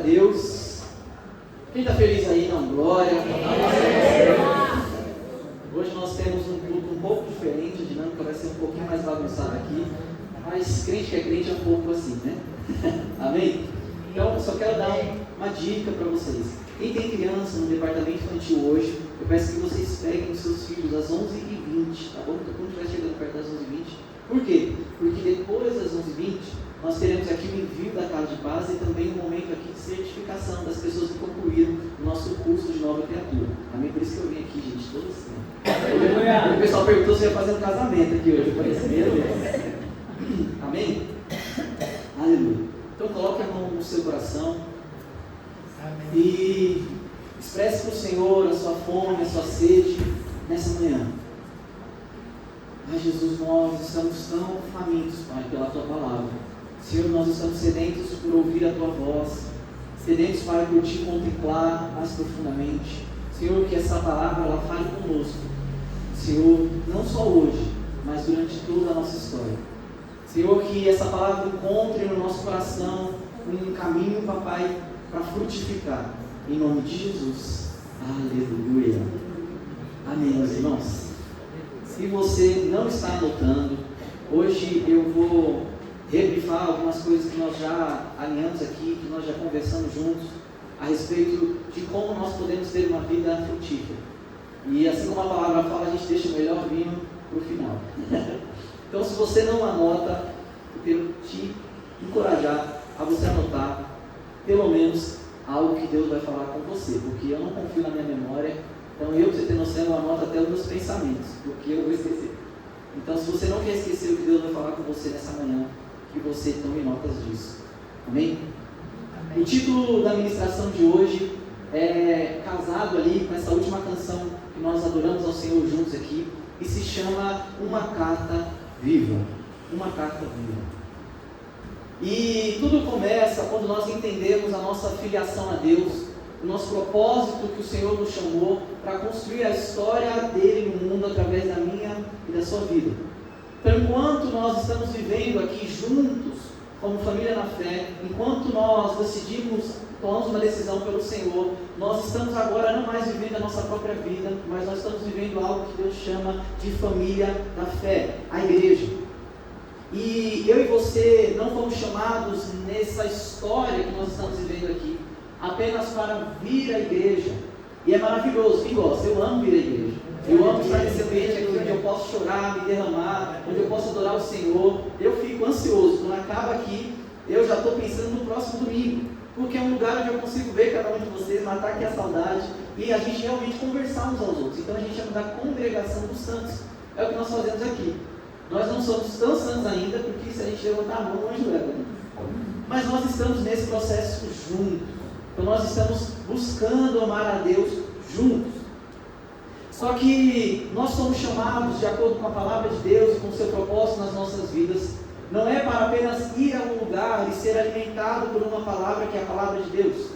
Deus. Quem está feliz aí, não? Glória. Hoje nós temos um culto um pouco diferente, a dinâmica vai ser um pouquinho mais bagunçada aqui, mas crente que é crente é um pouco assim, né? Amém? Então, eu só quero dar uma dica para vocês. Quem tem criança no departamento infantil hoje, eu peço que vocês peguem os seus filhos às 11h20, tá bom? Então, quando estiver chegando perto das 11h20. Por quê? Porque depois das 11h20, nós teremos aqui o envio da Casa de Paz e também um momento aqui de certificação das pessoas que concluíram o nosso curso de nova criatura. Amém? Por isso que eu vim aqui, gente, todo assim. O pessoal perguntou se eu ia fazer um casamento aqui hoje. Eu falei assim, meu Deus. Amém? Aleluia. Então coloque a mão no seu coração. Amém. E expresse para o Senhor a sua fome, a sua sede nessa manhã. Ai, Jesus, nós estamos tão famintos, Pai, pela Tua palavra. Senhor, nós estamos sedentos por ouvir a Tua voz, sedentos, Pai, por Te contemplar mais profundamente. Senhor, que essa palavra ela fale conosco, Senhor, não só hoje, mas durante toda a nossa história. Senhor, que essa palavra encontre no nosso coração um caminho, Papai, para frutificar, em nome de Jesus. Aleluia. Amém, meus irmãos. Se você não está anotando, hoje eu vou rebrifar algumas coisas que nós já alinhamos aqui, que nós já conversamos juntos, a respeito de como nós podemos ter uma vida frutífera. E assim como a palavra fala, a gente deixa o melhor vinho para o final. Então, se você não anota, eu quero te encorajar a você anotar, pelo menos, algo que Deus vai falar com você, porque eu não confio na minha memória. Então, eu, para você ter noção, eu anoto até os meus pensamentos, porque eu vou esquecer. Então, se você não quer esquecer o que Deus vai falar com você nessa manhã, que você tome notas disso. Amém? Amém. O título da ministração de hoje é casado ali com essa última canção que nós adoramos ao Senhor juntos aqui, e se chama Uma Carta Viva. Uma Carta Viva. E tudo começa quando nós entendemos a nossa filiação a Deus, o nosso propósito que o Senhor nos chamou para construir a história dele no mundo através da minha e da sua vida. Então, enquanto nós estamos vivendo aqui juntos, como família na fé, enquanto nós tomamos uma decisão pelo Senhor, nós estamos agora não mais vivendo a nossa própria vida, mas nós estamos vivendo algo que Deus chama de família da fé, a igreja. E eu e você não fomos chamados nessa história que nós estamos vivendo aqui, apenas para vir à igreja. E é maravilhoso, quem gosta? Eu amo vir à igreja. Eu amo estar nesse ambiente aqui onde eu posso chorar, me derramar, onde eu posso adorar o Senhor. Eu fico ansioso, quando acaba aqui, eu já estou pensando no próximo domingo, porque é um lugar onde eu consigo ver cada um de vocês, matar aqui a saudade e a gente realmente conversar uns aos outros. Então a gente chama da congregação dos santos. É o que nós fazemos aqui. Nós não somos tão santos ainda, porque se a gente levantar a mão, o anjo leva. Mas nós estamos nesse processo juntos. Então nós estamos buscando amar a Deus juntos. Só que nós somos chamados, de acordo com a palavra de Deus e com o seu propósito nas nossas vidas, não é para apenas ir a um lugar e ser alimentado por uma palavra que é a palavra de Deus,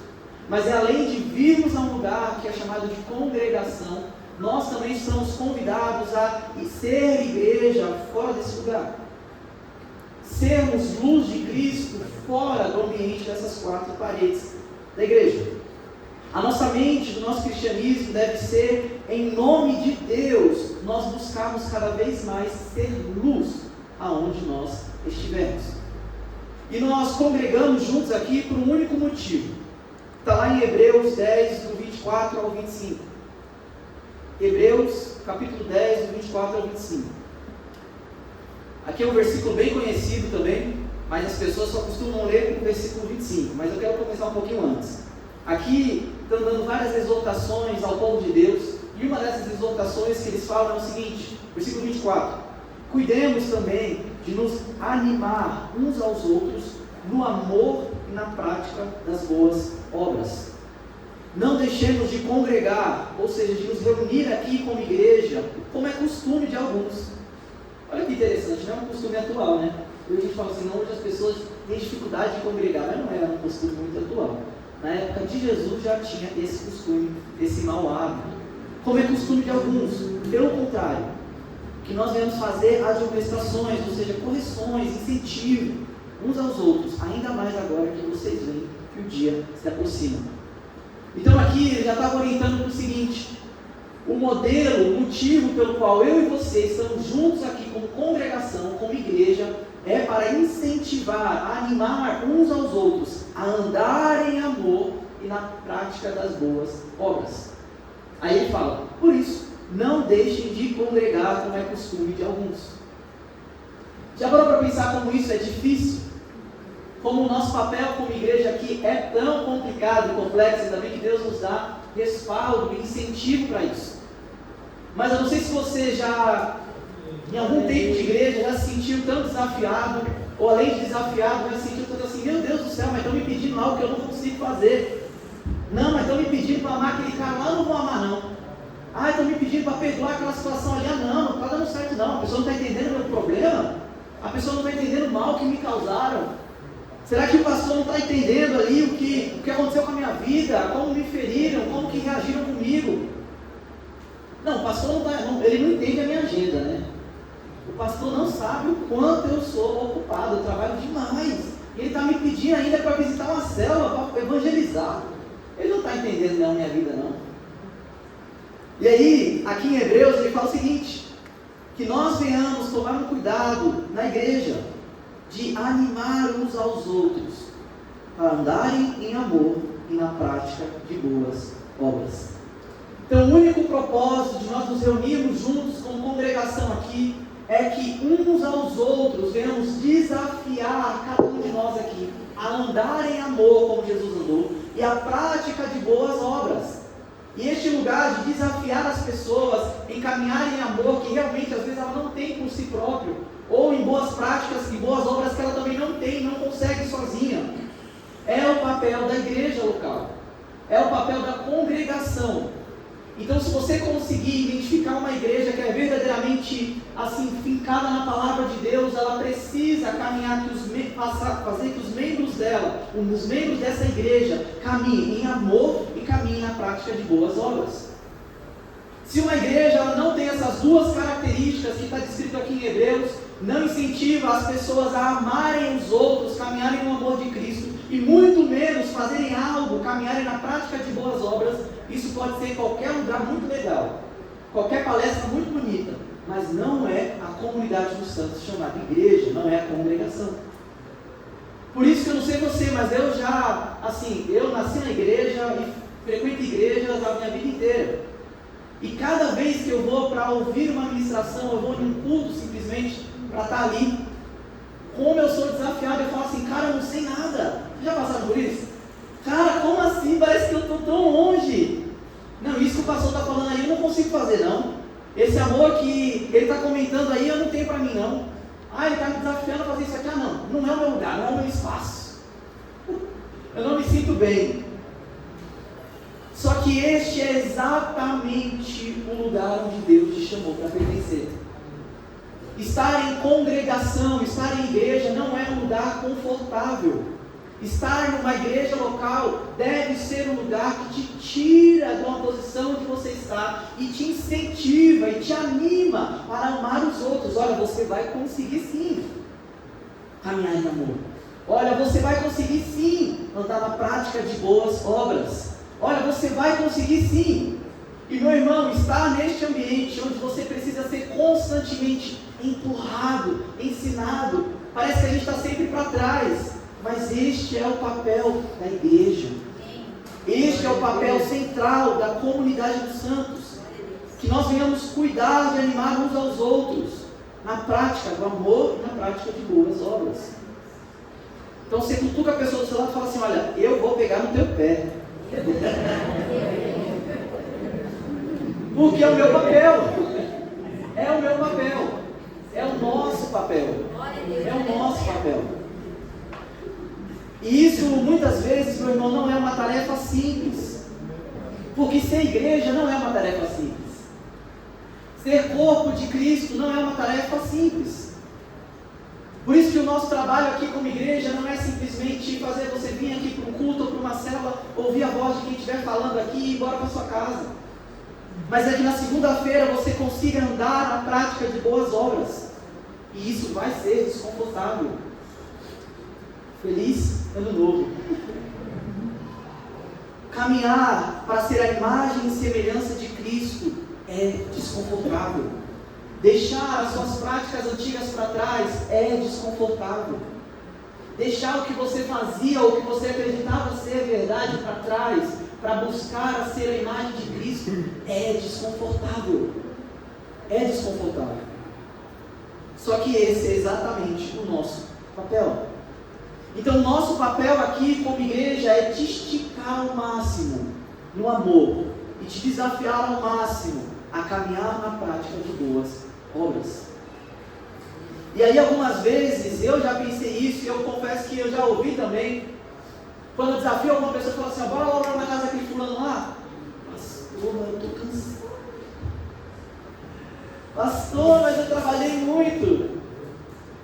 mas é além de virmos a um lugar que é chamado de congregação, nós também somos convidados a ser igreja fora desse lugar. Sermos luz de Cristo fora do ambiente dessas quatro paredes da igreja. A nossa mente, do nosso cristianismo, deve ser, em nome de Deus, nós buscarmos cada vez mais ser luz aonde nós estivermos. E nós congregamos juntos aqui por um único motivo. Está lá em Hebreus 10, do 24 ao 25. Hebreus, capítulo 10, do 24 ao 25. Aqui é um versículo bem conhecido também, mas as pessoas só costumam ler o versículo 25. Mas eu quero começar um pouquinho antes. Aqui estão dando várias exortações ao povo de Deus, e uma dessas exortações que eles falam é o seguinte, versículo 24: cuidemos também de nos animar uns aos outros no amor e na prática das boas obras. Não deixemos de congregar, ou seja, de nos reunir aqui como igreja, como é costume de alguns. Olha que interessante, não é um costume atual, né? Hoje a gente fala assim, não, hoje as pessoas têm dificuldade de congregar, mas não era um costume muito atual. Na época de Jesus já tinha esse costume, esse mau hábito, como é costume de alguns. Pelo contrário, que nós devemos fazer admoestações, ou seja, correções, incentivo uns aos outros, ainda mais agora que vocês vêm que o dia se aproxima. Então aqui ele já estava orientando para o seguinte: o modelo, o motivo pelo qual eu e você estamos juntos aqui como congregação, como igreja, é para incentivar, animar uns aos outros a andar em amor e na prática das boas obras. Aí ele fala: por isso, não deixem de congregar como é costume de alguns. Já parou para pensar como isso é difícil? Como o nosso papel como igreja aqui é tão complicado e complexo, ainda bem que Deus nos dá respaldo e incentivo para isso. Mas eu não sei se você já, em algum tempo de igreja, já se sentiu tão desafiado, ou além de desafiado, já se sentiu tanto assim: meu Deus do céu, mas estão me pedindo algo que eu não consigo fazer. Não, mas estão me pedindo para amar aquele cara lá, eu não vou amar não. Ah, estão me pedindo para perdoar aquela situação ali, não está dando certo não. A pessoa não está entendendo o meu problema, a pessoa não está entendendo o mal que me causaram. Será que o pastor não está entendendo ali o que aconteceu com a minha vida, como me feriram, como que reagiram comigo? Não, o pastor ele não entende a minha agenda, né? O pastor não sabe o quanto eu sou ocupado, eu trabalho demais. E ele está me pedindo ainda para visitar uma célula, para evangelizar. Ele não está entendendo não a minha vida, não. E aí, aqui em Hebreus, ele fala o seguinte: que nós venhamos tomar um cuidado na igreja, de animar uns aos outros, para andarem em amor e na prática de boas obras. Então, o único propósito de nós nos reunirmos juntos como congregação aqui, é que uns aos outros venhamos desafiar cada um de nós aqui, a andar em amor como Jesus andou, e a prática de boas obras. E este lugar de desafiar as pessoas em caminharem em amor, que realmente às vezes ela não tem por si próprio, ou em boas práticas e boas obras que ela também não tem, não consegue sozinha, é o papel da igreja local, é o papel da congregação. Então, se você conseguir identificar uma igreja que é verdadeiramente assim, fincada na palavra de Deus, ela precisa caminhar, fazer que os membros dela, os membros dessa igreja, caminhem em amor e caminhem na prática de boas obras. Se uma igreja ela não tem essas duas características que está descrito aqui em Hebreus, não incentiva as pessoas a amarem os outros, caminharem no amor de Cristo, e muito menos fazerem algo, caminharem na prática de boas obras, isso pode ser em qualquer lugar muito legal, qualquer palestra muito bonita, mas não é a comunidade dos santos chamada igreja, não é a congregação. Por isso que eu não sei você, mas eu nasci na igreja e frequento igrejas a minha vida inteira. E cada vez que eu vou para ouvir uma ministração, eu vou em um culto simplesmente para estar ali, como eu sou desafiado, eu falo assim: cara, eu não sei nada. Já passaram por isso? Cara, como assim? Parece que eu estou tão longe. Não, isso que o pastor está falando aí eu não consigo fazer não. Esse amor que ele está comentando aí eu não tenho para mim não. Ah, ele está me desafiando a fazer isso aqui. Ah, não é o meu lugar, não é o meu espaço. Eu não me sinto bem. Só que este é exatamente o lugar onde Deus te chamou para pertencer. Estar em congregação, estar em igreja não é um lugar confortável. Estar numa igreja local deve ser um lugar que te tira de uma posição onde você está e te incentiva e te anima para amar os outros. Olha, você vai conseguir sim caminhar em amor. Olha, você vai conseguir sim andar na prática de boas obras. Olha, você vai conseguir sim. E meu irmão, estar neste ambiente onde você precisa ser constantemente empurrado, ensinado, parece que a gente está sempre para trás, mas este é o papel da igreja, este é o papel central da comunidade dos santos, que nós venhamos cuidar de animar uns aos outros, na prática do amor e na prática de boas obras. Então você cutuca a pessoa do seu lado e fala assim: olha, eu vou pegar no teu pé, porque é o meu papel, é o meu papel, é o nosso papel, é o nosso papel. E isso muitas vezes, meu irmão, não é uma tarefa simples, porque ser igreja não é uma tarefa simples, ser corpo de Cristo não é uma tarefa simples. Por isso que o nosso trabalho aqui como igreja não é simplesmente fazer você vir aqui para um culto ou para uma célula, ouvir a voz de quem estiver falando aqui e ir embora para sua casa, mas é que na segunda-feira você consiga andar na prática de boas obras, e isso vai ser desconfortável. Feliz Ano Novo. Caminhar para ser a imagem e semelhança de Cristo é desconfortável. Deixar as suas práticas antigas para trás é desconfortável. Deixar o que você fazia ou o que você acreditava ser verdade para trás, para buscar a ser a imagem de Cristo, é desconfortável. É desconfortável. Só que esse é exatamente o nosso papel. Então, o nosso papel aqui como igreja é te esticar ao máximo no amor e te desafiar ao máximo a caminhar na prática de boas obras. E aí, algumas vezes, eu já pensei isso e eu confesso que eu já ouvi também, quando eu desafio alguma pessoa e falo assim, bora lá orar na casa daquele fulano lá. Pastor, eu estou cansado. Pastor, mas eu trabalhei muito.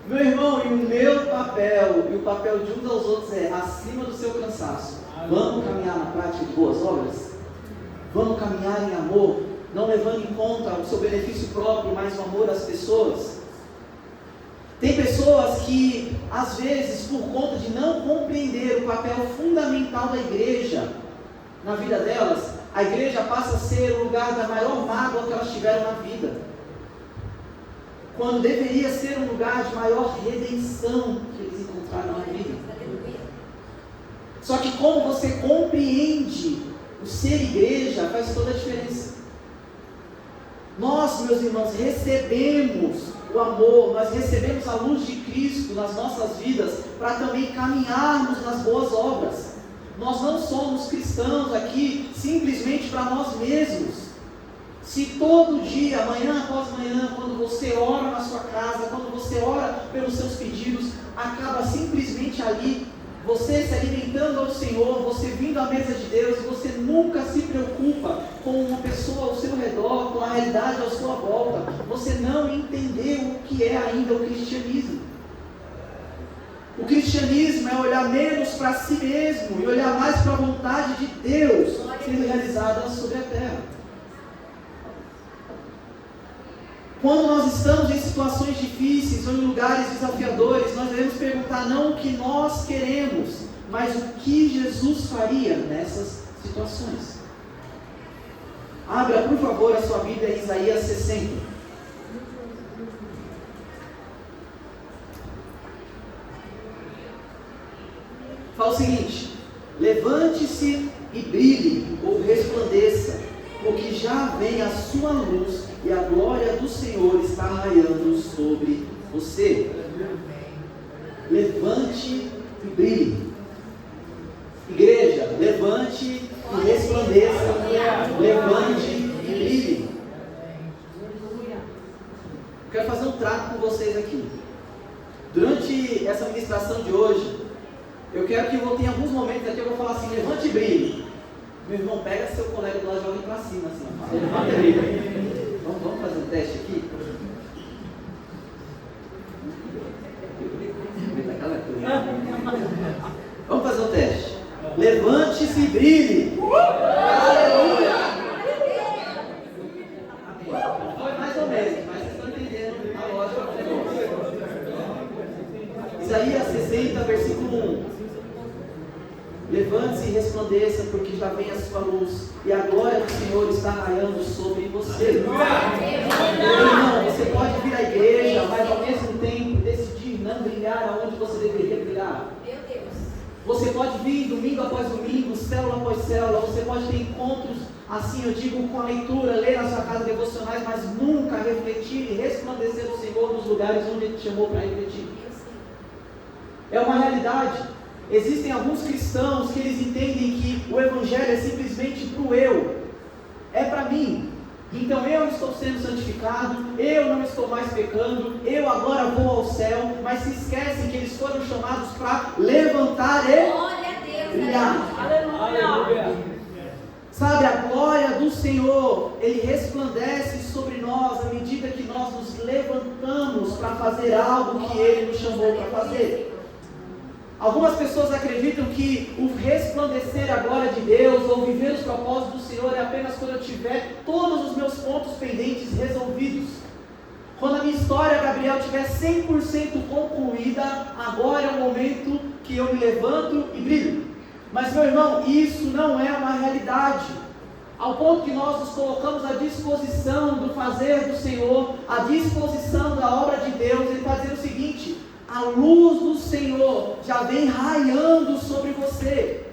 Meu irmão, e o meu papel, e o papel de uns aos outros é acima do seu cansaço. Vamos caminhar na prática de boas obras? Vamos caminhar em amor, não levando em conta o seu benefício próprio, mas o amor às pessoas? Tem pessoas que, às vezes, por conta de não compreender o papel fundamental da igreja na vida delas, a igreja passa a ser o lugar da maior mágoa que elas tiveram na vida, quando deveria ser um lugar de maior redenção que eles encontraram na vida. Só que como você compreende o ser igreja, faz toda a diferença. Nós, meus irmãos, recebemos o amor, nós recebemos a luz de Cristo nas nossas vidas, para também caminharmos nas boas obras. Nós não somos cristãos aqui simplesmente para nós mesmos. Se todo dia, manhã após manhã, quando você ora na sua casa, quando você ora pelos seus pedidos, acaba simplesmente ali, você se alimentando ao Senhor, você vindo à mesa de Deus, e você nunca se preocupa com uma pessoa ao seu redor, com a realidade à sua volta, você não entendeu o que é ainda o cristianismo. O cristianismo é olhar menos para si mesmo e olhar mais para a vontade de Deus sendo realizada sobre a terra. Quando nós estamos em situações difíceis ou em lugares desafiadores, nós devemos perguntar não o que nós queremos, mas o que Jesus faria nessas situações. Abra, por favor, a sua Bíblia em Isaías 60. Fala o seguinte: levante-se e brilhe, ou resplandeça, porque já vem a sua luz, e a glória do Senhor está raiando sobre você. Levante e brilhe. Igreja, levante e resplandeça. Levante e brilhe. Eu quero fazer um trato com vocês aqui. Durante essa ministração de hoje, eu quero que em alguns momentos aqui eu vou falar assim: levante e brilhe. Meu irmão, pega seu colega do lado e joga ele para cima assim, ó. Levante e brilhe. Vamos fazer um teste aqui? Vamos fazer um teste. Levante-se e brilhe. Aleluia! Foi mais ou menos, mas vocês estão entendendo a lógica do negócio. Isaías 60, versículo 1. Levante-se e resplandeça, porque já vem a sua luz, e a glória do Senhor está raiando sobre você. Meu irmão, você pode vir à igreja, mas ao mesmo tempo decidir não brilhar aonde você deveria brilhar. Você pode vir domingo após domingo, célula após célula, você pode ter encontros, assim eu digo, com a leitura, ler na sua casa devocionais, mas nunca refletir e resplandecer o Senhor nos lugares onde Ele te chamou para refletir. É uma realidade. Existem alguns cristãos que eles entendem que o Evangelho é simplesmente para o eu, é para mim. Então eu estou sendo santificado, eu não estou mais pecando, eu agora vou ao céu, mas se esquecem que eles foram chamados para levantar e brilhar. Aleluia! Sabe, a glória do Senhor, Ele resplandece sobre nós à medida que nós nos levantamos para fazer algo que Ele nos chamou para fazer. Algumas pessoas acreditam que o resplandecer a glória de Deus ou viver os propósitos do Senhor é apenas quando eu tiver todos os meus pontos pendentes resolvidos. Quando a minha história, Gabriel, estiver 100% concluída, agora é o momento que eu me levanto e brilho. Mas, meu irmão, isso não é uma realidade. Ao ponto que nós nos colocamos à disposição do fazer do Senhor, à disposição da obra de Deus. Ele está dizendo o seguinte: a luz do Senhor já vem raiando sobre você.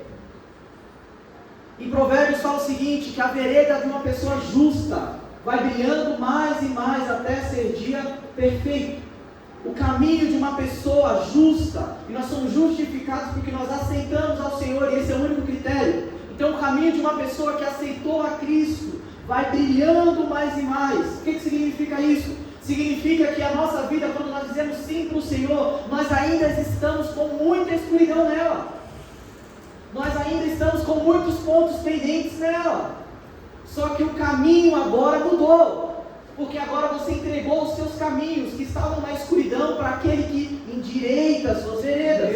Em Provérbios fala o seguinte, que a vereda de uma pessoa justa vai brilhando mais e mais até ser dia perfeito. O caminho de uma pessoa justa, e nós somos justificados porque nós aceitamos ao Senhor, e esse é o único critério. Então o caminho de uma pessoa que aceitou a Cristo vai brilhando mais e mais. O que significa isso? Significa que a nossa vida, quando nós dizemos sim para o Senhor, nós ainda estamos com muita escuridão nela. Nós ainda estamos com muitos pontos pendentes nela. Só que o caminho agora mudou. Porque agora você entregou os seus caminhos que estavam na escuridão para aquele que endireita as suas veredas.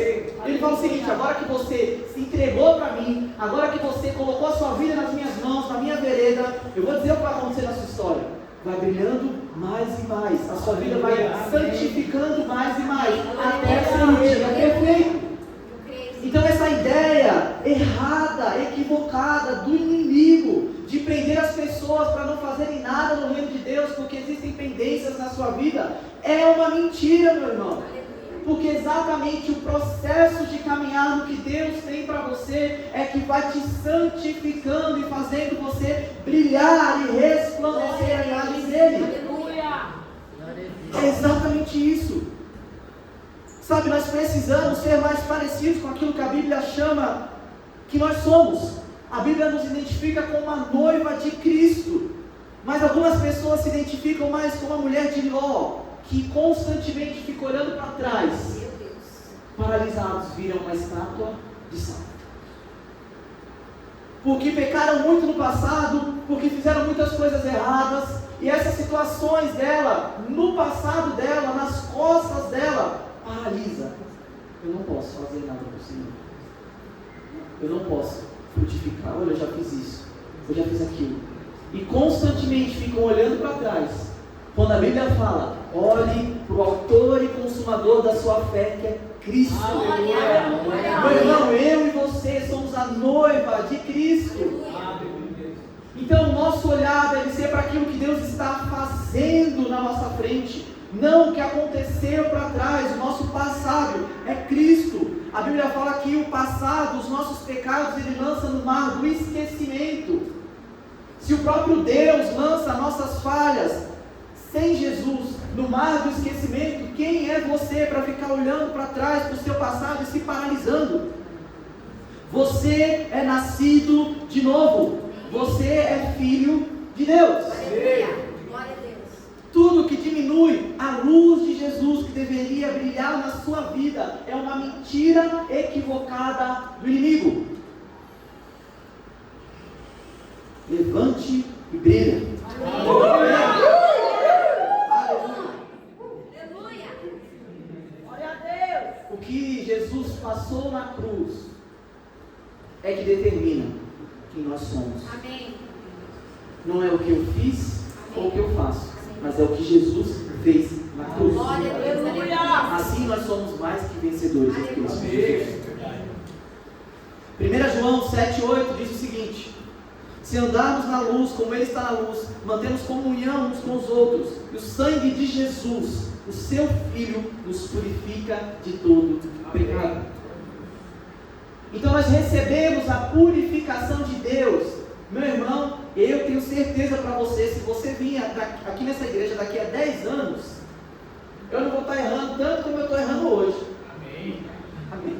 Ele fala o seguinte: agora que você se entregou para mim, agora que você colocou a sua vida nas minhas mãos, na minha vereda, eu vou dizer o que vai acontecer na sua história. Vai brilhando mais e mais. A sua vida vai santificando mais e mais, até ser um dia perfeito. Então essa ideia errada, equivocada do inimigo de prender as pessoas para não fazerem nada no reino de Deus porque existem pendências na sua vida, é uma mentira, meu irmão. Porque exatamente o processo de caminhar no que Deus tem para você é que vai te santificando e fazendo você brilhar e resplandecer a imagem dele. É exatamente isso. Sabe, nós precisamos ser mais parecidos com aquilo que a Bíblia chama que nós somos. A Bíblia nos identifica como uma noiva de Cristo. Mas algumas pessoas se identificam mais com uma mulher de Ló, que constantemente fica olhando para trás. Paralisados, viram uma estátua de sal. Porque pecaram muito no passado, porque fizeram muitas coisas erradas. E essas situações dela, no passado dela, nas costas dela, paralisa. Eu não posso fazer nada para o Senhor. Eu não posso frutificar. Olha, eu já fiz isso, eu já fiz aquilo. E constantemente ficam olhando para trás. Quando a Bíblia fala, olhe para o autor e consumador da sua fé, que é Cristo. Meu irmão, eu e você somos a noiva de Cristo. Então o nosso olhar deve ser para aquilo que Deus está fazendo na nossa frente, não o que aconteceu para trás. O nosso passado é Cristo. A Bíblia fala que o passado, os nossos pecados, Ele lança no mar do esquecimento. Se o próprio Deus lança nossas falhas sem Jesus no mar do esquecimento, quem é você para ficar olhando para trás para o seu passado e se paralisando? Você é nascido de novo. Você é filho de Deus. Glória a Deus. Tudo que diminui a luz de Jesus que deveria brilhar na sua vida é uma mentira equivocada do inimigo. Levante e brilha. Aleluia. Glória a Deus. O que Jesus passou na cruz é que determina quem nós somos. Amém. Não é o que eu fiz ou o que eu faço, mas é o que Jesus fez na cruz. Glória a Deus. Aleluia. Assim nós somos mais que vencedores em Cristo Jesus. 1 João 7,8 diz o seguinte: se andarmos na luz como Ele está na luz, mantemos comunhão uns com os outros, e o sangue de Jesus, o seu Filho, nos purifica de todo pecado. Então nós recebemos a purificação de Deus. Meu irmão, eu tenho certeza para você, se você vir aqui nessa igreja daqui a 10 anos, eu não vou estar errando tanto como eu estou errando hoje. Amém. Amém.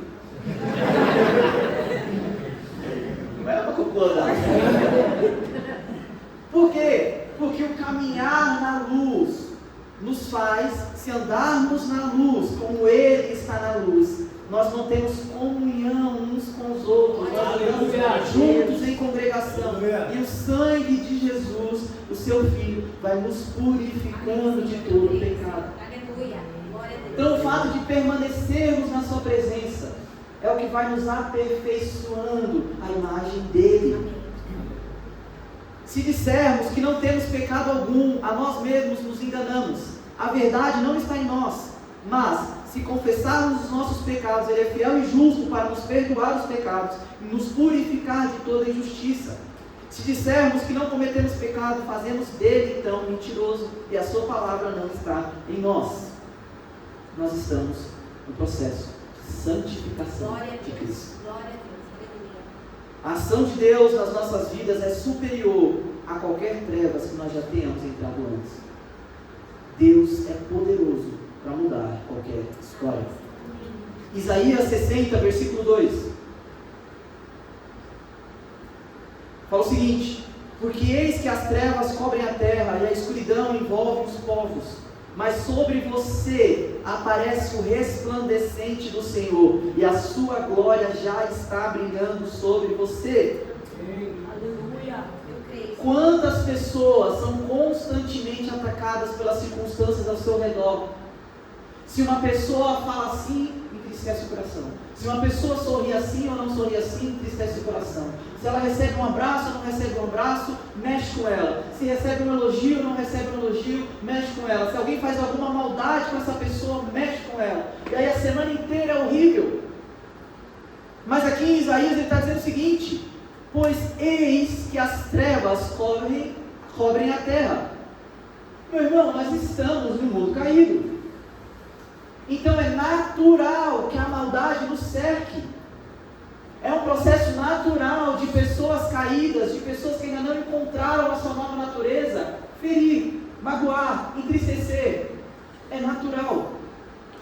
Não era para concordar. Por quê? Porque o caminhar na luz nos faz, se andarmos na luz como Ele está na luz, nós não temos comunhão uns com os outros, nós estamos juntos em congregação, e o sangue de Jesus, o seu Filho, vai nos purificando de todo pecado. Aleluia. Glória a Deus. Então o fato de permanecermos na sua presença é o que vai nos aperfeiçoando a imagem dele. Se dissermos que não temos pecado algum, a nós mesmos nos enganamos. A verdade não está em nós. Mas, se confessarmos os nossos pecados, Ele é fiel e justo para nos perdoar os pecados e nos purificar de toda injustiça. Se dissermos que não cometemos pecado, fazemos dele, então, mentiroso, e a sua palavra não está em nós. Nós estamos no processo de santificação de Cristo. Glória a Deus. Aleluia. A ação de Deus nas nossas vidas é superior a qualquer trevas que nós já tenhamos entrado antes. Deus é poderoso para mudar qualquer história. Isaías 60, versículo 2. Fala o seguinte: porque eis que as trevas cobrem a terra e a escuridão envolve os povos, mas sobre você aparece o resplandecente do Senhor, e a sua glória já está brilhando sobre você. Aleluia. Eu creio. Quantas pessoas são constantemente atacadas pelas circunstâncias ao seu redor? Se uma pessoa fala assim, entristece o coração. Se uma pessoa sorri assim ou não sorri assim, entristece o coração. Se ela recebe um abraço ou não recebe um abraço, mexe com ela. Se recebe um elogio ou não recebe um elogio, mexe com ela. Se alguém faz alguma maldade com essa pessoa, mexe com ela. E aí a semana inteira é horrível. Mas aqui em Isaías ele está dizendo o seguinte: pois eis que as trevas cobrem a terra. Meu irmão, nós estamos no mundo caído. Então é natural que a maldade nos cerque. É um processo natural de pessoas caídas, de pessoas que ainda não encontraram a sua nova natureza, ferir, magoar, entristecer. É natural.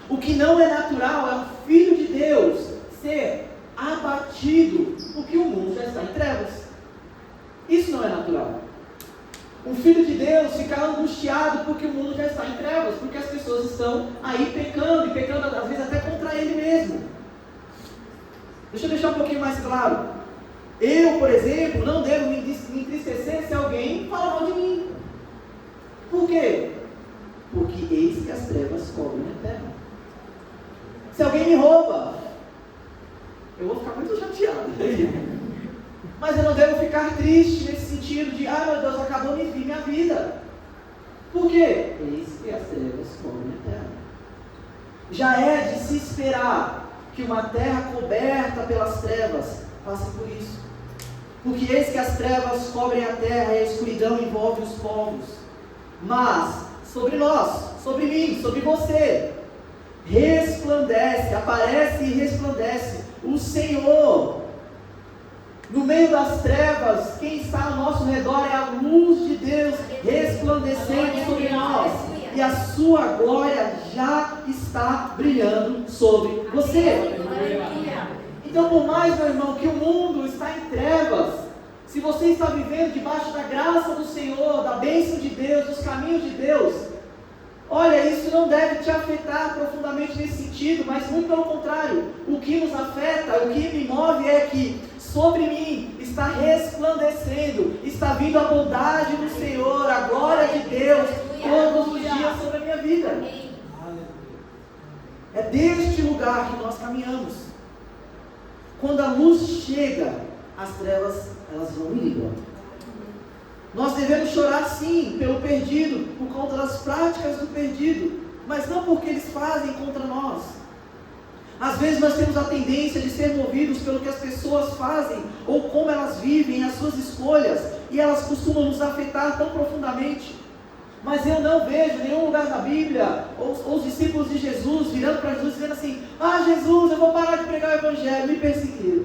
O que não é natural é um filho de Deus ser abatido porque o mundo já está em trevas. Isso não é natural. Um filho de Deus ficar angustiado porque o mundo já está em trevas, porque as pessoas estão aí pecando, e pecando às vezes até contra ele mesmo. Deixa eu deixar um pouquinho mais claro. Eu, por exemplo, não devo me entristecer se alguém fala mal de mim. Por quê? Porque eis que as trevas cobrem a terra. Se alguém me rouba, eu vou ficar muito chateado. Mas eu não devo ficar triste nesse sentido de, meu Deus, acabou minha vida. Por quê? Eis que as trevas cobrem a terra. Já é de se esperar que uma terra coberta pelas trevas passe por isso. Porque eis que as trevas cobrem a terra e a escuridão envolve os povos. Mas sobre nós, sobre mim, sobre você, resplandece, aparece e resplandece o Senhor. No meio das trevas, quem está ao nosso redor é a luz de Deus resplandecendo sobre nós. E a sua glória já está brilhando sobre você. Então, por mais, meu irmão, que o mundo está em trevas, se você está vivendo debaixo da graça do Senhor, da bênção de Deus, dos caminhos de Deus, olha, isso não deve te afetar profundamente nesse sentido, mas muito pelo contrário. O que nos afeta, o que me move é que sobre mim está resplandecendo, está vindo a bondade do Senhor, a glória de Deus, todos os dias sobre a minha vida. É deste lugar que nós caminhamos. Quando a luz chega, as trevas, elas vão indo embora. Nós devemos chorar sim pelo perdido, por conta das práticas do perdido, mas não porque eles fazem contra nós. Às vezes nós temos a tendência de ser movidos pelo que as pessoas fazem, ou como elas vivem, as suas escolhas, e elas costumam nos afetar tão profundamente. Mas eu não vejo em nenhum lugar da Bíblia, os discípulos de Jesus virando para Jesus dizendo assim: Jesus, eu vou parar de pregar o Evangelho, me perseguiram.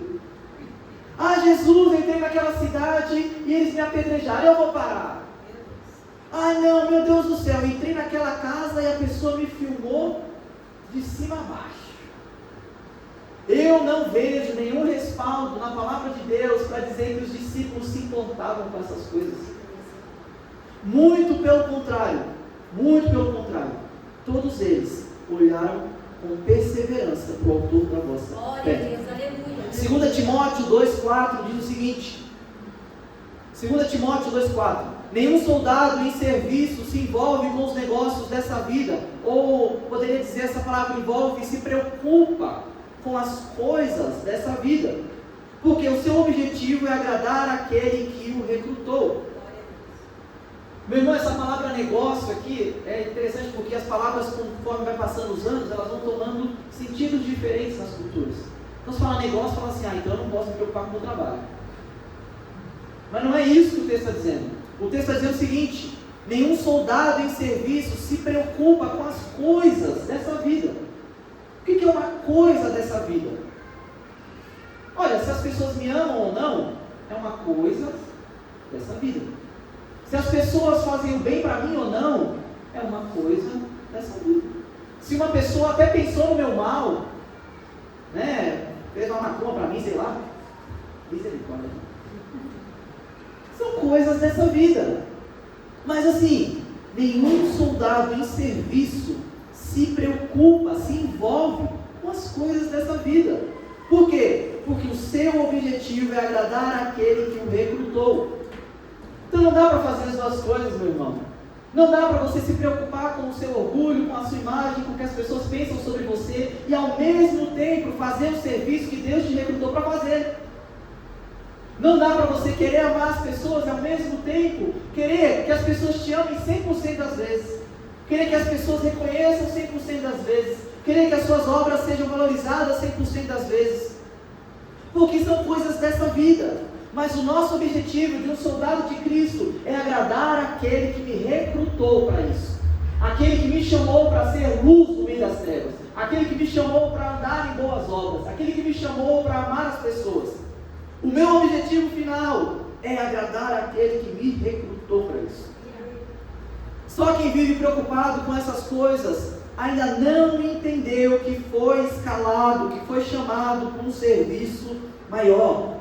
Jesus, eu entrei naquela cidade e eles me apedrejaram, eu vou parar. Não, meu Deus do céu, eu entrei naquela casa e a pessoa me filmou de cima a baixo. Eu não vejo nenhum respaldo na palavra de Deus para dizer que os discípulos se importavam com essas coisas. Muito pelo contrário, todos eles olharam com perseverança para o autor da vossa fé. Glória a Deus, aleluia. 2 Timóteo 2,4 diz o seguinte: 2 Timóteo 2,4: nenhum soldado em serviço se envolve com os negócios dessa vida, ou poderia dizer essa palavra envolve, se preocupa com as coisas dessa vida, porque o seu objetivo é agradar aquele que o recrutou. Meu irmão, essa palavra negócio aqui é interessante porque as palavras, conforme vai passando os anos, elas vão tomando sentidos diferentes nas culturas. Então, se fala negócio, fala assim, então eu não posso me preocupar com o meu trabalho. Mas não é isso que o texto está dizendo. O texto está dizendo o seguinte: nenhum soldado em serviço se preocupa com as coisas dessa vida. O que é uma coisa dessa vida? Olha, se as pessoas me amam ou não, é uma coisa dessa vida. Se as pessoas fazem o bem para mim ou não, é uma coisa dessa vida. Se uma pessoa até pensou no meu mal, né, fez uma macumba para mim, sei lá, misericórdia. São coisas dessa vida. Mas assim, nenhum soldado em serviço se preocupa, se envolve com as coisas dessa vida. Por quê? Porque o seu objetivo é agradar aquele que o recrutou. Então não dá para fazer as duas coisas, meu irmão. Não dá para você se preocupar com o seu orgulho, com a sua imagem, com o que as pessoas pensam sobre você e ao mesmo tempo fazer o serviço que Deus te recrutou para fazer. Não dá para você querer amar as pessoas e ao mesmo tempo querer que as pessoas te amem 100% das vezes. Querer que as pessoas reconheçam 100% das vezes. Querer que as suas obras sejam valorizadas 100% das vezes. Porque são coisas dessa vida. Mas o nosso objetivo de um soldado de Cristo é agradar aquele que me recrutou para isso. Aquele que me chamou para ser luz no meio das trevas. Aquele que me chamou para andar em boas obras. Aquele que me chamou para amar as pessoas. O meu objetivo final é agradar aquele que me recrutou para isso. Só quem vive preocupado com essas coisas ainda não entendeu que foi escalado, que foi chamado para um serviço maior.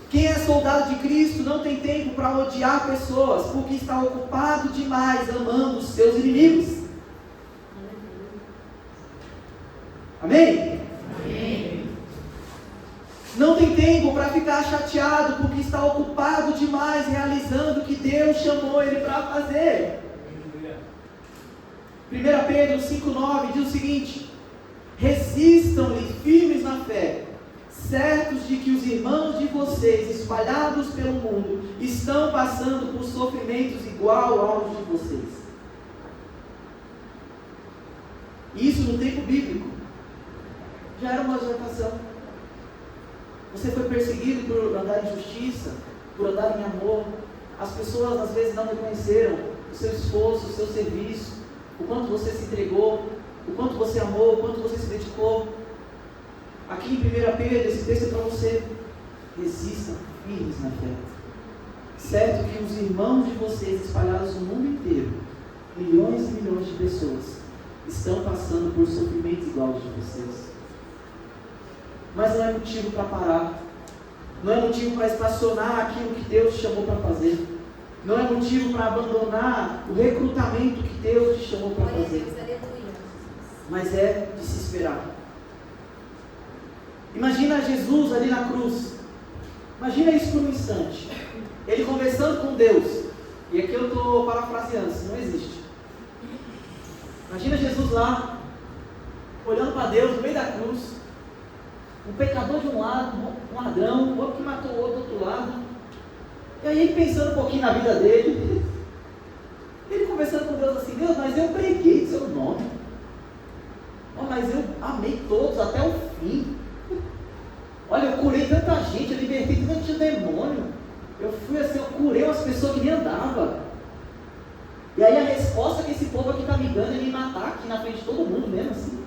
Quem é soldado de Cristo não tem tempo para odiar pessoas, porque está ocupado demais amando os seus inimigos. Amém? Amém. Não tem tempo para ficar chateado, porque está ocupado demais realizando o que Deus chamou ele para fazer. 1 Pedro 5,9 diz o seguinte: resistam-lhe firmes na fé, certos de que os irmãos de vocês, espalhados pelo mundo, estão passando por sofrimentos igual aos de vocês. Isso no tempo bíblico já era uma exortação. Você foi perseguido por andar em justiça, por andar em amor. As pessoas às vezes não reconheceram o seu esforço, o seu serviço, o quanto você se entregou, o quanto você amou, o quanto você se dedicou. Aqui em 1 Pedro, esse texto é para você. Resistam firmes na fé. Certo que os irmãos de vocês, espalhados no mundo inteiro, milhões e milhões de pessoas, estão passando por sofrimentos iguais de vocês. Mas não é motivo para parar. Não é motivo para estacionar aquilo que Deus te chamou para fazer. Não é motivo para abandonar o recrutamento que Deus te chamou para fazer. Mas é de se esperar. Imagina Jesus ali na cruz. Imagina isso por um instante. Ele conversando com Deus. E aqui eu estou parafraseando, isso não existe. Imagina Jesus lá, olhando para Deus no meio da cruz. Um pecador de um lado, um ladrão, o outro que matou o outro do outro lado. E aí ele pensando um pouquinho na vida dele. Ele conversando com Deus assim: Deus, mas eu preguei seu nome. Oh, mas eu amei todos até o fim. Olha, eu curei tanta gente, eu libertei tanto demônio. Eu fui assim, eu curei umas pessoas que nem andavam. E aí a resposta que esse povo aqui está me dando é me matar aqui na frente de todo mundo mesmo assim.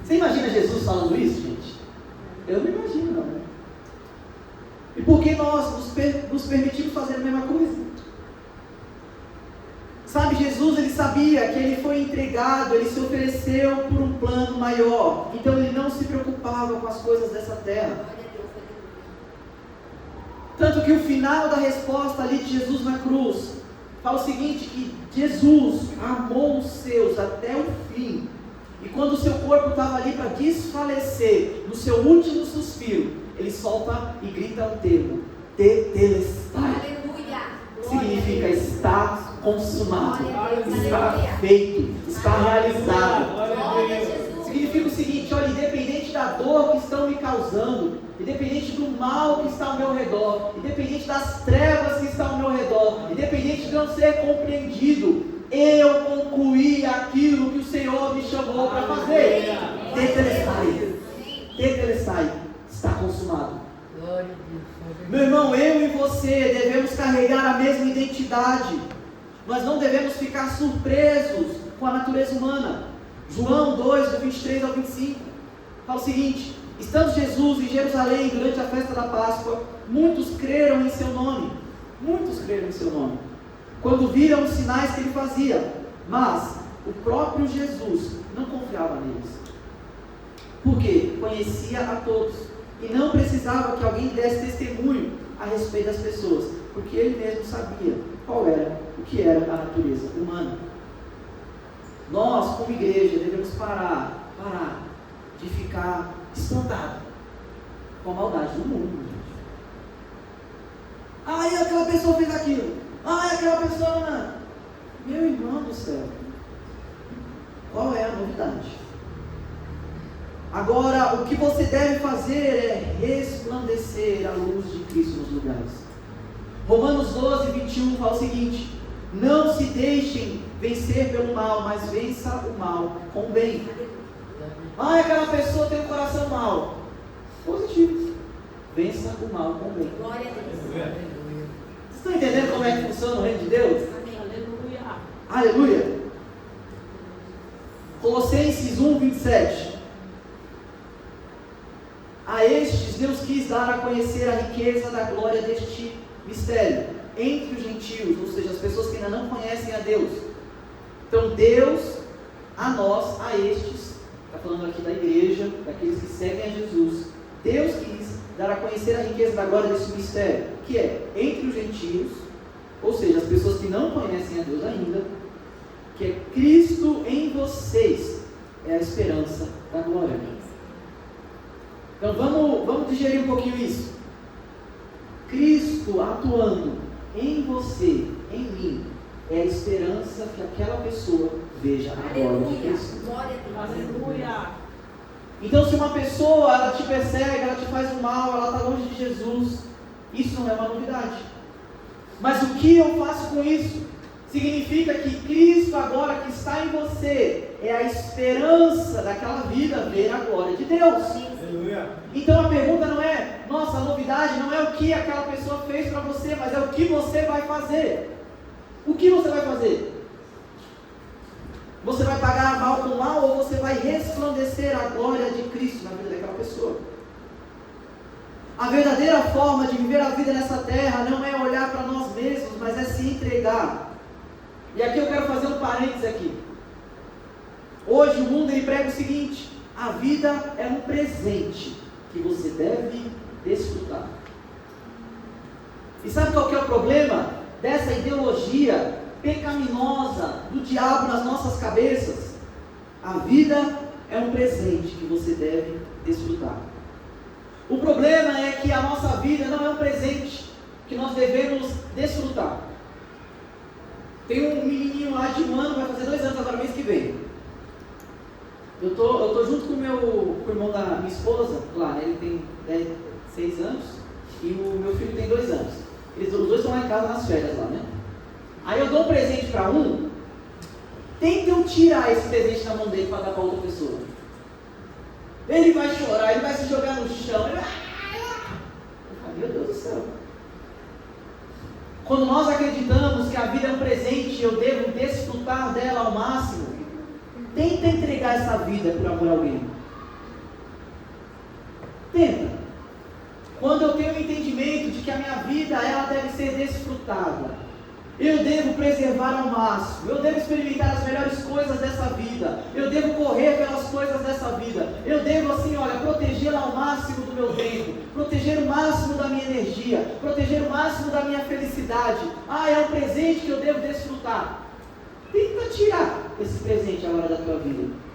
Você imagina Jesus falando isso, gente? Eu não imagino, não. Né? E por que nós nos permitimos fazer a mesma coisa? Sabe, Jesus, ele sabia que ele foi entregado, ele se ofereceu por um plano maior. Então ele não se preocupava com as coisas dessa terra. Tanto que o final da resposta ali de Jesus na cruz fala o seguinte, que Jesus amou os seus até o fim. E quando o seu corpo estava ali para desfalecer, no seu último suspiro, ele solta e grita um termo: tetelestai. Aleluia. Significa está consumado, está feito, está realizado. Significa o seguinte: olha, independente da dor que estão me causando, independente do mal que está ao meu redor, independente das trevas que estão ao meu redor, independente de não ser compreendido, eu concluí aquilo que o Senhor me chamou para fazer. Tetelestai, está consumado. Meu irmão, eu e você devemos carregar a mesma identidade. Nós não devemos ficar surpresos com a natureza humana. João 2, do 23 ao 25, fala o seguinte: estando Jesus em Jerusalém durante a festa da Páscoa, muitos creram em seu nome. Quando viram os sinais que ele fazia, mas o próprio Jesus não confiava neles. Porque conhecia a todos e não precisava que alguém desse testemunho a respeito das pessoas, porque ele mesmo sabia o que era a natureza humana. Nós, como igreja, devemos parar de ficar espantado com a maldade do mundo. Ai, aquela pessoa fez aquilo. Ai, aquela pessoa... Meu irmão do céu, qual é a novidade? Agora, o que você deve fazer é resplandecer a luz de Cristo nos lugares. Romanos 12, 21 fala o seguinte: não se deixem vencer pelo mal, mas vença o mal com o bem. Ah, aquela pessoa tem um coração mau. Positivo. Vença o mal com o bem. Glória a Deus. Vocês estão entendendo como é que funciona o reino de Deus? Amém. Aleluia. Aleluia. Colossenses 1, 27. A estes Deus quis dar a conhecer a riqueza da glória deste mistério entre os gentios, ou seja, as pessoas que ainda não conhecem a Deus. Então Deus, a nós, a estes, está falando aqui da igreja, daqueles que seguem a Jesus, Deus quis dar a conhecer a riqueza da glória desse mistério, que é entre os gentios, ou seja, as pessoas que não conhecem a Deus ainda, que é Cristo em vocês, é a esperança da glória. Então vamos digerir um pouquinho isso. Cristo atuando em você, em mim, é a esperança que aquela pessoa veja a glória de Cristo. Aleluia. Então, se uma pessoa ela te persegue, ela te faz o mal, ela está longe de Jesus, isso não é uma novidade. Mas o que eu faço com isso? Significa que Cristo agora que está em você é a esperança daquela vida ver a glória de Deus. Aleluia. Então a pergunta não é, nossa, a novidade não é o que aquela pessoa fez para você, mas é o que você vai fazer. O que você vai fazer? Você vai pagar mal com mal ou você vai resplandecer a glória de Cristo na vida daquela pessoa? A verdadeira forma de viver a vida nessa terra não é olhar para nós mesmos, mas é se entregar. E aqui eu quero fazer um parênteses aqui. Hoje o mundo ele prega o seguinte: a vida é um presente que você deve desfrutar. E sabe qual que é o problema dessa ideologia pecaminosa do diabo nas nossas cabeças? A vida é um presente que você deve desfrutar. O problema é que a nossa vida não é um presente que nós devemos desfrutar. Tem um menininho lá de 1 ano, vai fazer 2 anos agora, mês que vem. Eu tô junto com o irmão da minha esposa lá, né? Ele tem 6 anos e o meu filho tem 2 anos. Os dois estão lá em casa nas férias lá, né? Aí eu dou um presente para um, tentem tirar esse presente da mão dele para dar para outra pessoa. Ele vai chorar, ele vai se jogar no chão. Meu Deus do céu. Quando nós acreditamos que a vida é um presente e eu devo desfrutar dela ao máximo, tenta entregar essa vida por amor a alguém. Tenta. Quando eu tenho o entendimento de que a minha vida ela deve ser desfrutada, eu devo preservar ao máximo, eu devo experimentar as melhores coisas dessa vida, eu devo correr pelas coisas dessa vida, eu devo protegê-la ao máximo do meu tempo, proteger o máximo da minha energia, proteger o máximo da minha felicidade. É um presente que eu devo desfrutar. Tenta tirar esse presente agora da tua vida.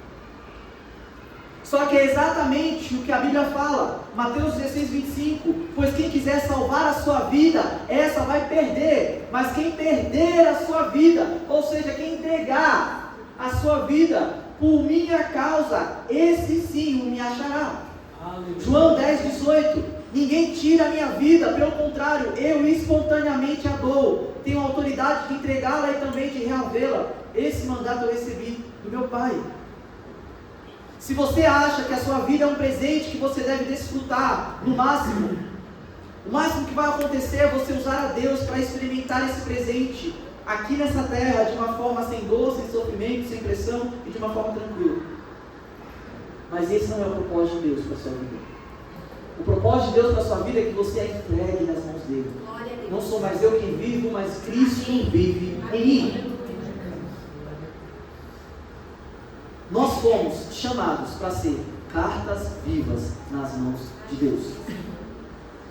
Só que é exatamente o que a Bíblia fala, Mateus 16, 25, pois quem quiser salvar a sua vida, essa vai perder, mas quem perder a sua vida, ou seja, quem entregar a sua vida por minha causa, esse sim o me achará. Aleluia. João 10, 18, Ninguém tira a minha vida, pelo contrário, eu espontaneamente a dou. Tenho a autoridade de entregá-la e também de reavê-la. Esse mandato eu recebi do meu Pai. Se você acha que a sua vida é um presente que você deve desfrutar, no máximo, o máximo que vai acontecer é você usar a Deus para experimentar esse presente aqui nessa terra, de uma forma sem dor, sem sofrimento, sem pressão e de uma forma tranquila. Mas esse não é o propósito de Deus para a sua vida. O propósito de Deus para a sua vida é que você é entregue nas mãos dele. Não sou mais eu quem vivo, mas Cristo vive em mim. Nós fomos chamados para ser cartas vivas nas mãos de Deus.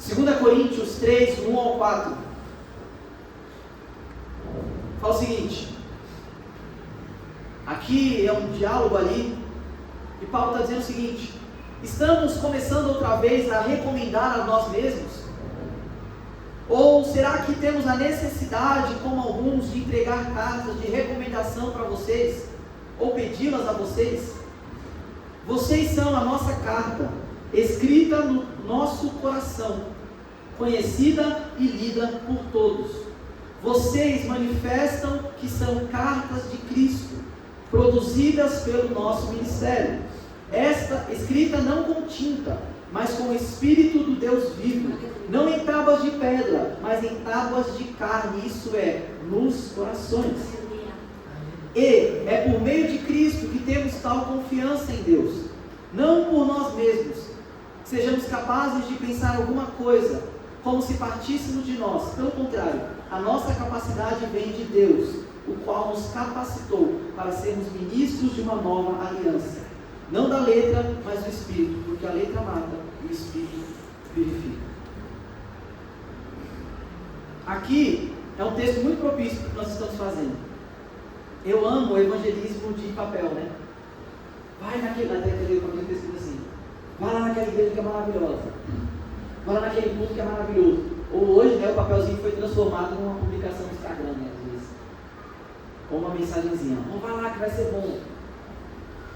2 Coríntios 3, 1 ao 4. Fala o seguinte. Aqui é um diálogo ali. E Paulo está dizendo o seguinte: estamos começando outra vez a recomendar a nós mesmos? Ou será que temos a necessidade, como alguns, de entregar cartas de recomendação para vocês? Ou pedi-las a vocês? Vocês são a nossa carta, escrita no nosso coração, conhecida e lida por todos. Vocês manifestam que são cartas de Cristo, produzidas pelo nosso ministério. Esta escrita não com tinta, mas com o Espírito do Deus vivo, não em tábuas de pedra, mas em tábuas de carne, isso é, nos corações. E é por meio de Cristo que temos tal confiança em Deus, não por nós mesmos, sejamos capazes de pensar alguma coisa, como se partíssemos de nós. Pelo contrário, a nossa capacidade vem de Deus, o qual nos capacitou para sermos ministros de uma nova aliança. Não da letra, mas do Espírito, porque a letra mata e o Espírito vivifica. Aqui é um texto muito propício para o que nós estamos fazendo. Eu amo o evangelismo de papel, né? Vai naquele papel escrito assim. Vai lá naquela igreja que é maravilhosa. Vai lá naquele culto que é maravilhoso. Ou hoje, né, o papelzinho foi transformado numa publicação no Instagram, né, às vezes. Ou uma mensagenzinha. Vamos vai lá que vai ser bom.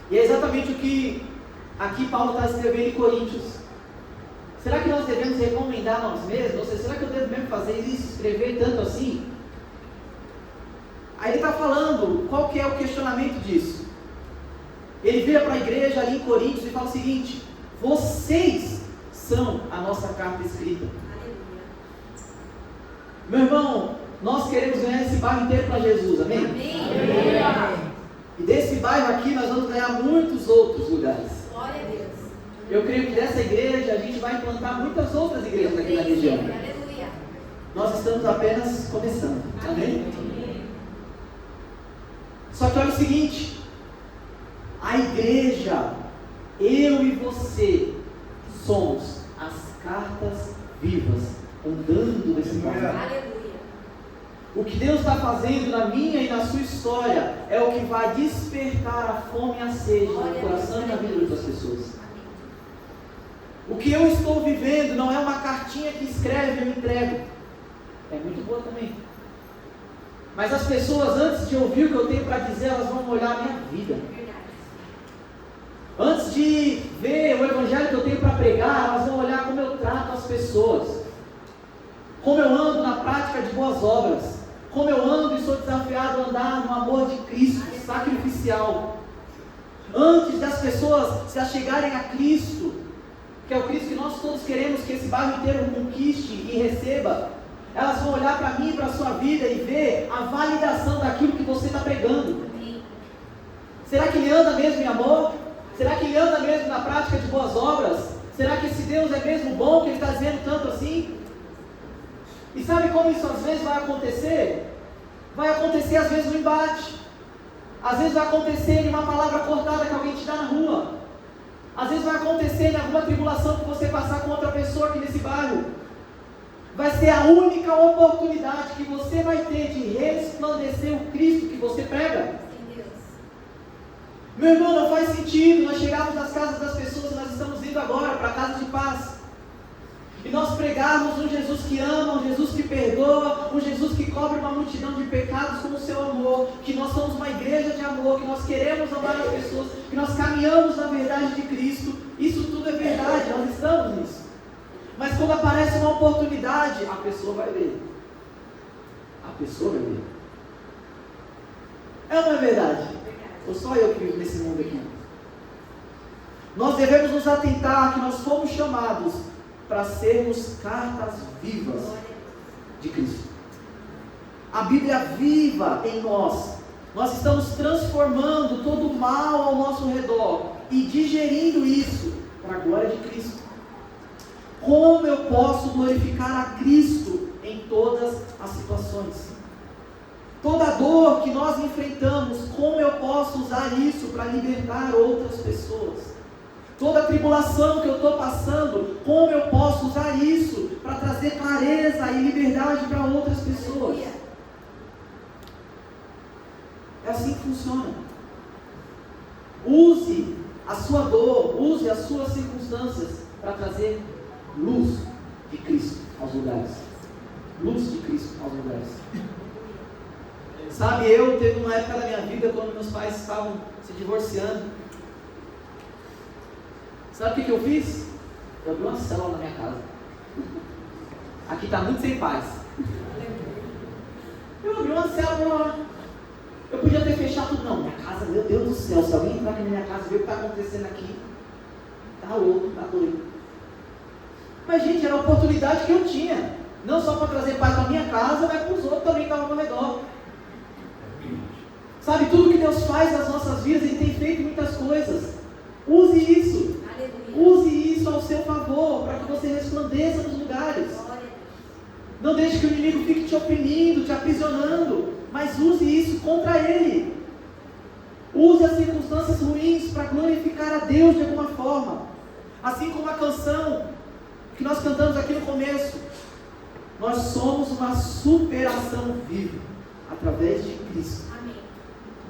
E é exatamente o que aqui Paulo está escrevendo em Coríntios. Será que nós devemos recomendar nós mesmos? Ou seja, será que eu devo mesmo fazer isso, escrever tanto assim? Aí ele está falando, qual que é o questionamento disso? Ele vira para a igreja ali em Coríntios e fala o seguinte: vocês são a nossa carta escrita. Meu irmão, nós queremos ganhar esse bairro inteiro para Jesus, amém? Amém. E desse bairro aqui nós vamos ganhar muitos outros lugares. Glória a Deus. Eu creio que dessa igreja a gente vai implantar muitas outras igrejas aqui na região. Aleluia. Nós estamos apenas começando, amém? Só que olha o seguinte: a igreja, eu e você, somos as cartas vivas andando nesse bairro. Aleluia. O que Deus está fazendo na minha e na sua história é o que vai despertar a fome e a sede no coração e na vida de outras pessoas. O que eu estou vivendo não é uma cartinha que escreve e eu entrego. É muito boa também. Mas as pessoas, antes de ouvir o que eu tenho para dizer, elas vão olhar a minha vida. Antes de ver o evangelho que eu tenho para pregar, elas vão olhar como eu trato as pessoas, como eu ando na prática de boas obras, como eu ando e sou desafiado a andar no amor de Cristo, sacrificial. Antes das pessoas se achegarem a Cristo, que é o Cristo que nós todos queremos que esse bairro inteiro conquiste e receba, elas vão olhar para mim e para a sua vida e ver a validação daquilo que você está pregando. Será que ele anda mesmo em amor? Será que ele anda mesmo na prática de boas obras? Será que esse Deus é mesmo bom, que ele está dizendo tanto assim? E sabe como isso às vezes vai acontecer? Vai acontecer às vezes no embate. Às vezes vai acontecer em uma palavra cortada que alguém te dá na rua. Às vezes vai acontecer em alguma tribulação que você passar com outra pessoa aqui nesse bairro. Vai ser a única oportunidade que você vai ter de resplandecer o Cristo que você prega. Meu irmão, não faz sentido nós chegarmos nas casas das pessoas, nós estamos indo agora para a casa de paz, e nós pregarmos um Jesus que ama, um Jesus que perdoa, um Jesus que cobre uma multidão de pecados com o seu amor, que nós somos uma igreja de amor, que nós queremos amar as pessoas, que nós caminhamos na verdade de Cristo. Isso tudo é verdade, nós estamos nisso. Mas quando aparece uma oportunidade, a pessoa vai ver. A pessoa vai ver. É ou não é verdade? Ou só eu que vivo nesse mundo aqui? Nós devemos nos atentar que nós fomos chamados para sermos cartas vivas de Cristo. A Bíblia viva em nós. Nós estamos transformando todo o mal ao nosso redor e digerindo isso para a glória de Cristo. Como eu posso glorificar a Cristo em todas as situações? Toda dor que nós enfrentamos, como eu posso usar isso para libertar outras pessoas? Toda tribulação que eu estou passando, como eu posso usar isso para trazer clareza e liberdade para outras pessoas? É assim que funciona. Use a sua dor, use as suas circunstâncias para trazer luz de Cristo aos lugares. Luz de Cristo aos lugares. Sabe, teve uma época da minha vida quando meus pais estavam se divorciando. Sabe o que eu fiz? Eu abri uma célula na minha casa. Aqui está muito sem paz. Eu abri uma célula lá. Eu podia ter fechado tudo. Não, minha casa, meu Deus do céu, se alguém entrar aqui na minha casa e ver o que está acontecendo aqui, está louco, está doido. Mas, gente, era a oportunidade que eu tinha. Não só para trazer paz para a minha casa, mas para os outros também que estavam ao redor. Sabe, tudo que Deus faz nas nossas vidas, Ele tem feito muitas coisas. Use isso. Use isso ao seu favor, para que você resplandeça nos lugares. Não deixe que o inimigo fique te oprimindo, te aprisionando, mas use isso contra ele. Use as circunstâncias ruins para glorificar a Deus de alguma forma. Assim como a canção que nós cantamos aqui no começo. Nós somos uma superação viva através de Cristo. Amém.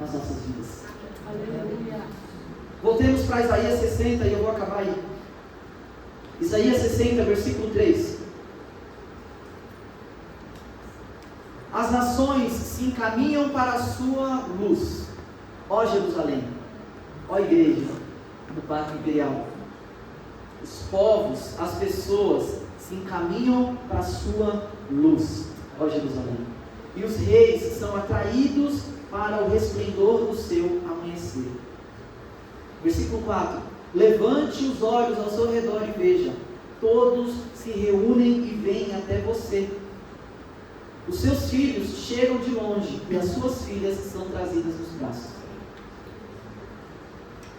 Nas nossas vidas. Aleluia. Voltemos para Isaías 60 e eu vou acabar aí. Isaías 60, versículo 3. As nações se encaminham para a sua luz. Ó Jerusalém, ó igreja do Parque Imperial. Os povos, as pessoas se encaminham para a sua luz, ó Jerusalém. E os reis são atraídos para o resplendor do seu amanhecer. Versículo 4. Levante os olhos ao seu redor e veja. Todos se reúnem e vêm até você. Os seus filhos chegam de longe e as suas filhas são trazidas nos braços.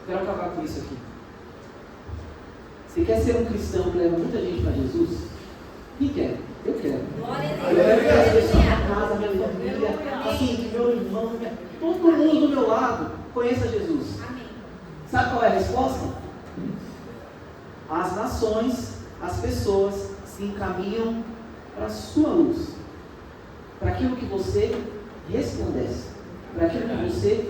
Quero acabar com isso aqui. Você quer ser um cristão que leva muita gente para Jesus? Quem quer? Eu quero. Eu quero que as pessoas na casa, minha família, assim, meu irmão, todo mundo do meu lado conheça Jesus. Sabe qual é a resposta? As nações, as pessoas se encaminham para a sua luz, para aquilo que você resplandece, para aquilo que você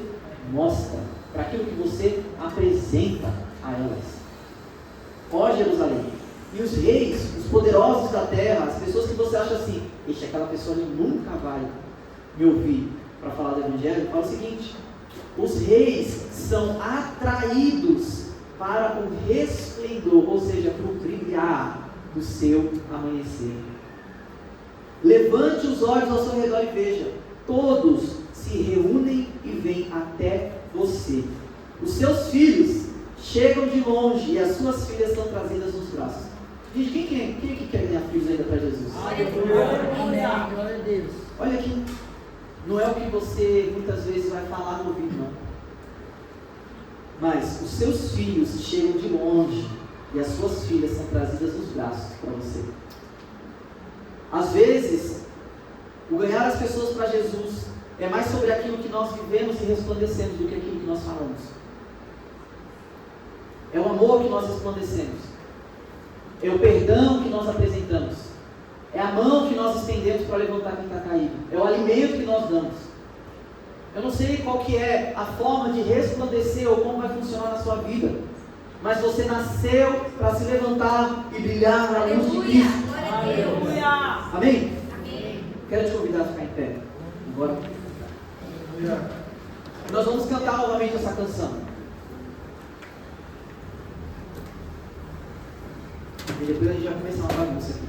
mostra, para aquilo que você apresenta a elas. Ó Jerusalém, e os reis, os poderosos da terra, as pessoas que você acha assim, aquela pessoa ali nunca vai me ouvir para falar do Evangelho, fala o seguinte: os reis são atraídos para o resplendor, ou seja, para o brilhar do seu amanhecer. Levante os olhos ao seu redor e veja. Todos se reúnem e vêm até você. Os seus filhos chegam de longe e as suas filhas são trazidas nos braços. Gente, quem aqui quer ganhar filhos ainda para Jesus? Glória a Deus. Olha aqui. Não é o que você muitas vezes vai falar no ouvido, não. Mas os seus filhos chegam de longe e as suas filhas são trazidas nos braços para você. Às vezes, o ganhar as pessoas para Jesus é mais sobre aquilo que nós vivemos e resplandecemos do que aquilo que nós falamos. É o amor que nós resplandecemos. É o perdão que nós apresentamos. É a mão que nós estendemos para levantar quem está caído. É o alimento que nós damos. Eu não sei qual que é a forma de resplandecer ou como vai funcionar na sua vida. Mas você nasceu para se levantar e brilhar na luz de Cristo. Aleluia. Amém? Amém. Quero te convidar a ficar em pé. Agora. Nós vamos cantar novamente essa canção. depois a gente vai começar uma bagunça aqui.